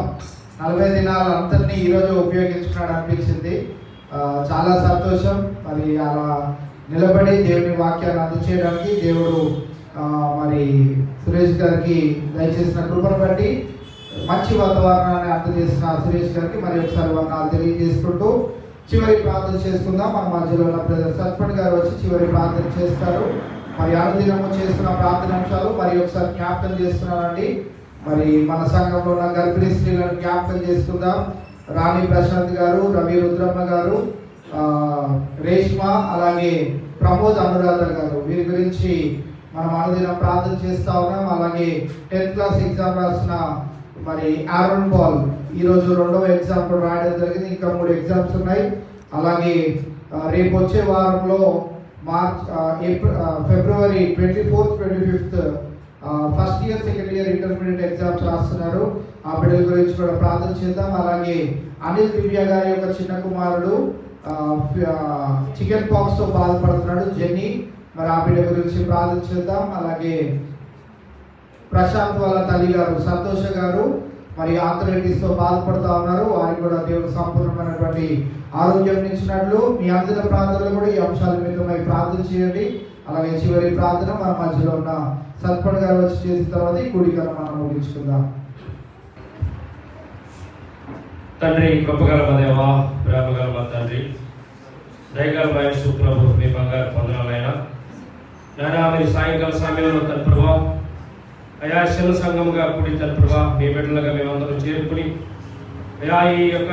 40 దినాలు అంతటినీ ఈరోజు ఉపయోగించుకున్నాడు అనిపించింది. చాలా సంతోషం. మరి అలా నిలబడి దేవుని వాక్యాన్ని అందచేయడానికి దేవుడు మరి సురేష్ గారికి దయచేసిన కృపను బట్టి మంచి వాతావరణాన్ని అందజేసిన సురేష్ గారికి మరి ఒకసారి వందనాలు తెలియజేసుకుంటూ చివరి ప్రార్థన చేసుకుందాం. మన మధ్యలో ఉన్న బ్రదర్ సర్పంచ్ గారు వచ్చి చివరి ప్రార్థన చేస్తారు. మరి అనుదినము చేస్తున్న ప్రార్థన అంశాలు మరి ఒకసారి జ్ఞాపకం చేస్తున్నానండి. మరి మన సంఘంలో ఉన్న గర్భిణీ స్త్రీలను జ్ఞాపకం చేసుకుందాం. రాణి ప్రశాంత్ గారు, రవి రుద్రమ్మ గారు, రేష్మ, అలాగే ప్రమోద్ అనురాధ గారు, వీరి గురించి మనం అనుదినం ప్రార్థన చేస్తా ఉన్నాం. అలాగే 10th క్లాస్ ఎగ్జామ్ రాసిన మరి ఆరోన్ పాల్ ఈరోజు 2వ ఎగ్జామ్ కూడా రాయడం జరిగింది. ఇంకా 3 ఎగ్జామ్స్ ఉన్నాయి. అలాగే రేపు వచ్చే వారంలో ఫిబ్రవరి 24th, 25th first year, second year intermediate exams రాస్తున్నారు. ఆ బిడ్డల గురించి కూడా ప్రార్థన చేద్దాం. అలాగే అనిల్ దివ్య గారి యొక్క చిన్న కుమారుడు చికెన్ పాక్స్తో బాధపడుతున్నాడు, జెన్నీ. మరి ఆ బిడ్డ గురించి ప్రార్థన చేద్దాం. అలాగే ప్రశాంత్ వాళ్ళ తల్లి గారు సంతోష గారు మరి ఆర్థరైటిస్తో బాధపడుతూ ఉన్నారు. వారికి కూడా దేవుడు సంపూర్ణమైనటువంటి ఆరోగ్యం ఇచ్చినట్లు మీ అందరి ప్రార్థనలు కూడా ఈ అంశాల మీద ప్రార్థన చేయండి. అలాగే చివరి ప్రార్థన మన మధ్యలో ఉన్న సర్పంచ్ గారు వచ్చి చేసిన తర్వాత ఈ కూడికను మనం ముగించుకుందాం. తండ్రి, కృపగల దేవా, ప్రేమగల తండ్రి, దయగల మహేశ్వర ప్రభు, మీ బంగారు పొందనాలైనా నాయనా, మీరు సాయంకాల సమయంలో తన ప్రభా అయా శిల సంఘముగా కూడి తన ప్రభా మీ బిడ్డలుగా మేమందరం చేరుకుని అయా ఈ యొక్క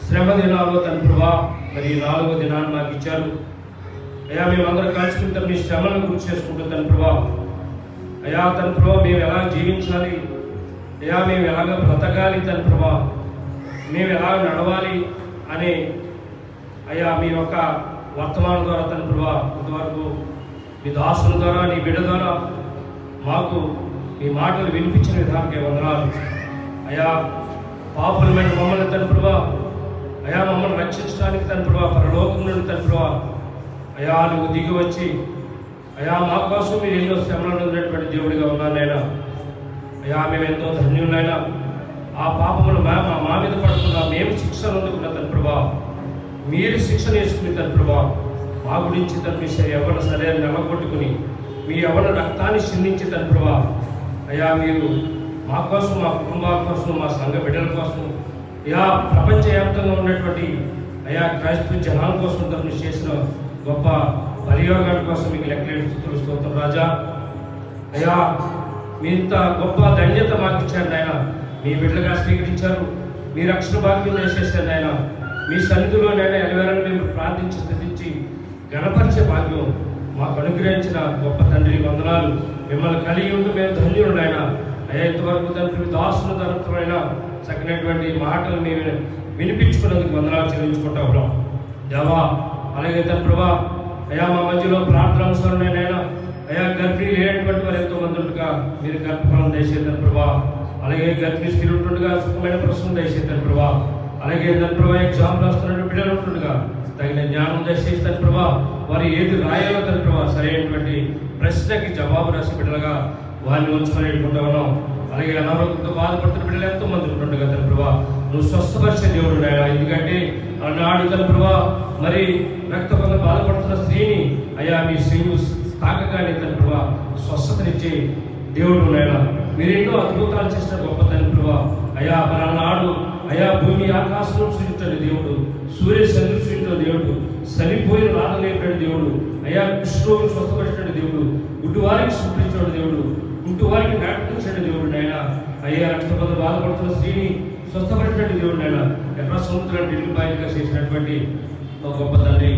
శ్రమ దినాల్లో తన ప్రభా మరి 4వ దినాన్ని మాకు ఇచ్చారు. అయ్యా మేమందరం కలుసుకుంటాం మీ శ్రమలను గుర్తు చేసుకుంటాం తండ్రి ప్రభా. అయ్యా తండ్రి ప్రభా మేము ఎలా జీవించాలి, అయ్యా మేము ఎలాగ బ్రతకాలి తండ్రి ప్రభా, మేము ఎలా నడవాలి అనే అయ్యా మీ యొక్క వర్తమానం ద్వారా తండ్రి ప్రభా ఇంతవరకు మీ దాసుల ద్వారా నీ బిడ్డ ద్వారా మాకు మీ మాటలు వినిపించిన విధానికి వందనాలు. అయ్యా పాపులమైన మమ్మల్ని తండ్రి ప్రభా, అయ్యా మమ్మల్ని రక్షించడానికి తండ్రి ప్రభా పరలోకం నుండి తండ్రి ప్రభా అయ్యా నువ్వు దిగి వచ్చి అయ్యా మా కోసం మీరు ఎన్నో శ్రమలను ఉన్నటువంటి దేవుడిగా ఉన్నానైనా. అయ్యా మేము ఎంతో ధన్యులైనా ఆ పాపములు మా మీద పడుతున్నా మేము శిక్షను అందుకున్న తండ్రి ప్రభా, మీరు శిక్షణ వేసుకుని తండ్రి ప్రభా మా గురించి తండ్రి ఎవరి సరైన నెలకొట్టుకుని మీ ఎవరి రక్తాన్ని క్షిందించి తండ్రి ప్రభా అయ్యా మీరు మా కోసం, మా కుటుంబాల కోసం, మా సంఘ బిడ్డల కోసం, అయ్యా ప్రపంచవ్యాప్తంగా ఉన్నటువంటి అయ్యా క్రైస్తవ జనాల కోసం తండ్రి చేసిన గొప్ప పరియోగాల కోసం మీకు లెక్కలేని స్తుతులు స్తోత్రం రాజా. అయ్యా మీ ఇంత గొప్ప ధన్యత మాకు ఇచ్చారు ఆయన, మీ బిడ్డలుగా స్వీకరించారు, మీ రక్షణ భాగ్యం చేసేసారు ఆయన. మీ సన్నిధిలో నేను ఎలవేళను మేము ప్రార్థించి స్థుతించి గణపరిచే భాగ్యం మాకు అనుగ్రహించిన గొప్ప తండ్రి వందనాలు. మిమ్మల్ని కలిగి ఉంటూ మేము ధన్యులు ఆయన. అయ్యా ఇంతవరకు తండ్రి దాసుల తరత్వమైన చక్కనటువంటి మాటలు మేము వినిపించుకున్నందుకు వందనాలు చెల్లించుకుంటా ఉన్నాం దేవా. అలాగే తండ్రి ప్రభా అయ్యా మా మధ్యలో ప్రార్థన అవసరమైనా అయ్యా గర్భిణీ లేనటువంటి వారు ఎంతో మంది ఉండగా మీరు గర్భఫలం దయచేద్దాం ప్రభా. అలాగే గర్భిణీ స్త్రీలు ఉంటుండగా సుఖమైన ప్రశ్న దయచేద్దాం ప్రభా. అలాగే తండ్రి ప్రభా ఎగ్జామ్ రాస్తున్న బిడ్డలు ఉంటుండగా తగిన జ్ఞానం దయచేస్తాను ప్రభా. వారు ఏది రాయాలో తండ్రి ప్రభా సరైనటువంటి ప్రశ్నకి జవాబు రాసి బిడ్డలుగా వారిని ఉంచుకొని వెళ్ళుకుంటా ఉన్నాం. అలాగే అనారోగ్యంతో బాధపడుతున్న బిడ్డలు ఎంతో మంది ఉంటుండగా తండ్రి ప్రభా నువ్వు స్వస్థపరిచే దేవుడు నాయన. ఎందుకంటే అన్నాడు తండ్రి ప్రభా మరి రక్తపంగా బాధపడుతున్న స్త్రీని అయ్యా మీ స్త్రీని తాకగానే తండ్రి ప్రభా స్వస్థతనిచ్చే దేవుడు నాయన. మీరు ఎన్నో అద్భుతాలు చేసిన గొప్ప తండ్రి ప్రభా. అయ్యా మరి అన్నాడు అయ్యా భూమి ఆకాశం సృష్టించిన దేవుడు, సూర్య చంద్రుడు సృష్టించిన దేవుడు, చనిపోయిన రాదలేపే దేవుడు, అయ్యా కృష్ణుడు స్వస్థపరిచిన దేవుడు, గుడ్డు వారికి సృష్టించిన దేవుడు, గుడ్డు వారికి నాటించిన దేవుడు నాయన. అయ్యా రక్తపంగా బాధపడుతున్న స్త్రీని స్వస్థపరిచిన దేవుడు నాయన. ఎక్కడ సముద్రాన్ని ఢిల్లీ బాయిగా చేసినటువంటి ఒక గొప్ప తండ్రి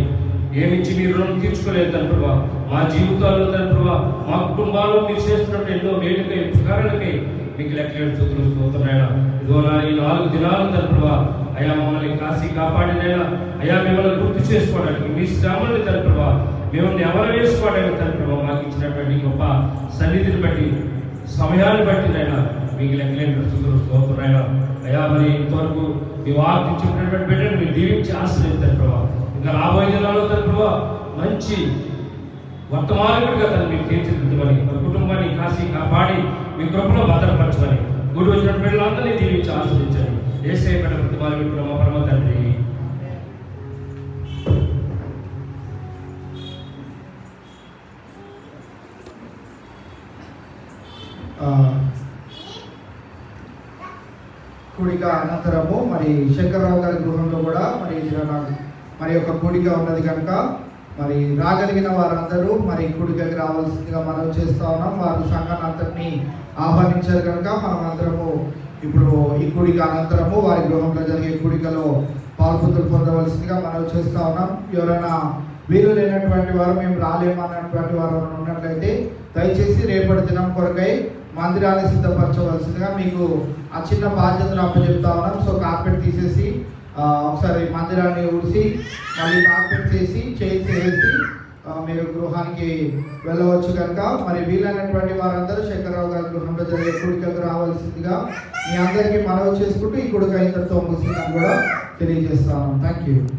ఏమిచ్చి మీరు రుణం తీర్చుకోలేదు తండ్రి ప్రభా. మా జీవితాల్లో తండ్రి ప్రభా మా కుటుంబాల్లో మీరు చేస్తున్నట్టు ఎన్నో మేలుకై ఉపకారాలకై మీకు లెక్కలేని స్తుతులు స్తోత్రమైనా. ఇదిగో నా ఈ 4 దినాలు తండ్రి ప్రభా అయ్యా మమ్మల్ని కాసి కాపాడినైనా అయ్యా మిమ్మల్ని గుర్తు చేసుకోవడానికి మీ శ్రమల్ని తండ్రి ప్రభా మిమ్మల్ని ఎవరు వేసుకోవడానికి తండ్రి ప్రభా మాకు ఇచ్చినటువంటి గొప్ప సన్నిధిని బట్టి సమయాన్ని బట్టి నైనా మీకు లెక్కలేని స్తుతులు స్తోత్రమైనా. అయ్యా మరి ఇంతవరకు మీ వాక్యం చెప్పినటువంటి బిడ్డను మీరు దీవించి ఆశ్రయించారు ప్రభా. ఇంకా రాబోయే దినాల్లో తండ్రి ప్రభా మంచి వర్తమానకుడిగా తను మీరు తీర్చిదిద్దమని మన కుటుంబాన్ని కాసి కాపాడి మీ కృపలో భద్రపరచమని గుడి వచ్చిన బిడ్డలందరినీ దీవించి ఆశ్రయించండి. యేసయ్య బిడ్డ ప్రతిమాలు పెట్టుకున్న మా పరమ తండ్రి. కూడిక అనంతరము మరి శంకర్రావు గారి గృహంలో కూడా మరి మరి యొక్క కూడిక ఉన్నది కనుక మరి రాగలిగిన వారందరూ మరి కూడికకి రావాల్సిందిగా మనం చేస్తా ఉన్నాం. వారు సంఘాన్ని అంతటినీ ఆహ్వానించారు కనుక మనం అందరము ఇప్పుడు ఈ కూడిక అనంతరము వారి గృహంలో జరిగే కూడికలో పాల్పొందులు పొందవలసిందిగా మనం చేస్తా ఉన్నాం. ఎవరైనా వీలు లేనటువంటి వారు మేము రాలేమన్నటువంటి వారు ఉన్నట్లయితే దయచేసి రేపటి దినం కొరకై మందిరాన్ని సిద్ధపరచవలసిందిగా మీకు ఆ చిన్న బాధ్యతను అప్పచెప్తా ఉన్నాం. సో కార్పెట్ తీసేసి ఒకసారి మందిరాన్ని ఊడిసి మళ్ళీ కార్పెట్ చేసి వేసి మీరు గృహానికి వెళ్ళవచ్చు కనుక మరి వీలైనటువంటి వారందరూ శంకర్రావు గారి గృహంలో జరిగే కూడికకు రావాల్సిందిగా మీ అందరికీ మనవి చేసుకుంటూ ఈ కూడిక ఇంతటితో ముగిసిందని కూడా తెలియజేస్తాను. Thank you.